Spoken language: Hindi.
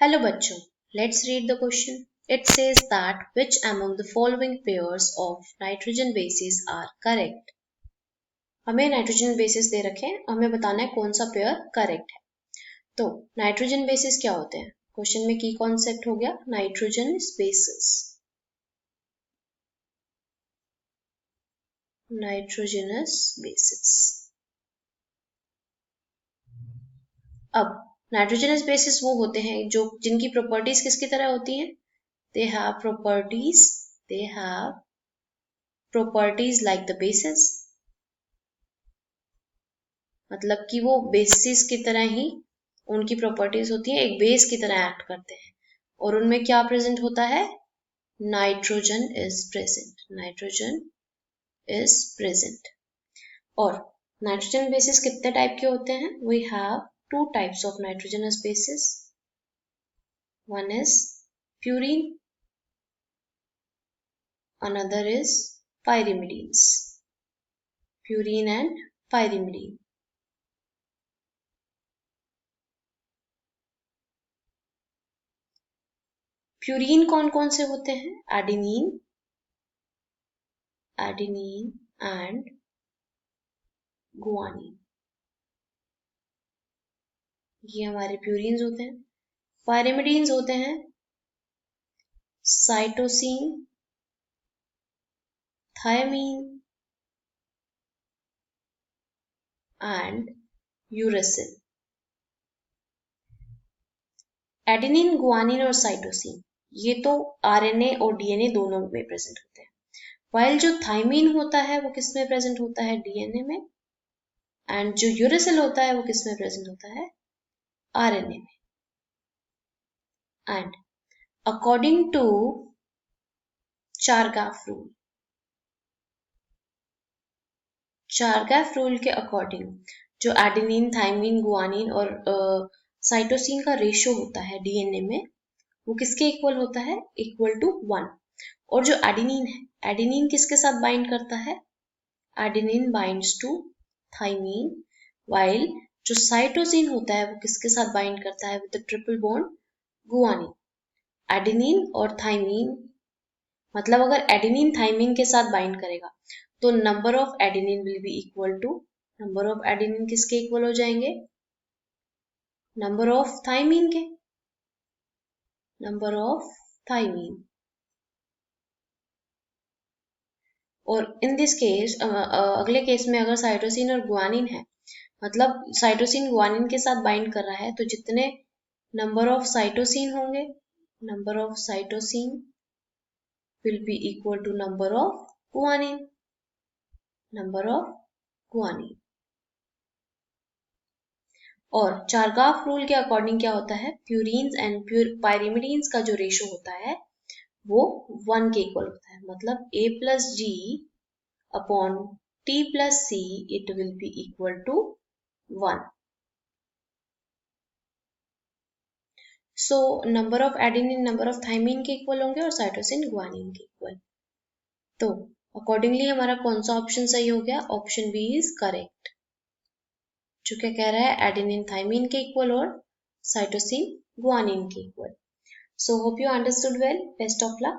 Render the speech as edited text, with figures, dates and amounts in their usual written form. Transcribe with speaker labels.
Speaker 1: Hello बच्चों, let's read the question. It says that which among the following pairs of nitrogen bases are correct? हमें नाइट्रोजन बेसिस दे रखे हैं, हमें बताना है कौन सा पेयर करेक्ट है. तो नाइट्रोजन बेसिस क्या होते हैं? क्वेश्चन में की कॉन्सेप्ट हो गया नाइट्रोजन बेसिस. Nitrogenous bases. अब नाइट्रोजनस बेसिस वो होते हैं जो जिनकी प्रॉपर्टीज किसकी तरह होती हैं? They have properties like the basis. मतलब कि वो बेसिस की तरह ही उनकी प्रॉपर्टीज होती हैं, एक बेस की तरह एक्ट करते हैं. और उनमें क्या प्रेजेंट होता है? Nitrogen is present. और नाइट्रोजन बेसिस कितने टाइप के होते हैं? We have two types of nitrogenous bases. One is purine, another is pyrimidines. Purine and pyrimidine. Purine कौन कौन से होते हैं? एडेनिन एंड गुआनिन, ये हमारे प्यूरीन्स होते हैं. पायरिमिडीन्स होते हैं cytosine, thymine and uracil. Adenine, guanine और साइटोसिन ये तो आरएनए और डीएनए दोनों में प्रेजेंट होते हैं. वाइल जो थायमीन होता है वो किस में प्रेजेंट होता है? डीएनए में. एंड जो यूरेसिल होता है वो किस में प्रेजेंट होता है? आरएनए में. And according to Chargaff rule के अकॉर्डिंग जो एडेनिन, थायमीन, गुआनिन और साइटोसिन का रेशियो होता है डीएनए में वो किसके इक्वल होता है? Equal to 1. और जो एडेनिन है, एडेनिन किसके साथ बाइंड करता है? Adenine binds to thymine. While जो साइटोसिन होता है वो किसके साथ बाइंड करता है? With the triple bond guanine. Adenine और थायमीन, मतलब अगर एडेनिन थायमीन के साथ बाइंड करेगा तो number of adenine will be equal to number of adenine किसके इक्वल हो जाएंगे? नंबर ऑफ थायमीन के. Number of thymine. और इन दिस केस अगले केस में अगर साइटोसिन और गुआनिन है, मतलब साइटोसिन गुआनिन के साथ बाइंड कर रहा है, तो जितने नंबर ऑफ साइटोसिन होंगे, number of cytosine will be equal to number of guanine. और चारगाफ रूल के अकॉर्डिंग क्या होता है? प्यूरीन्स एंड पायरिमिडीन्स का जो रेशो होता है वो 1 के इक्वल होता है. मतलब A plus G upon T plus C it will be equal to 1. So number of adenine number of thymine के इक्वल होंगे और साइटोसिन गुआनिन के इक्वल. तो अकॉर्डिंगली हमारा कौन सा ऑप्शन सही हो गया? ऑप्शन बी इज करेक्ट, जो क्या कह रहा है? एडेनिन थायमीन के इक्वल और साइटोसिन गुआनिन के equal. So hope you understood well. Best of luck.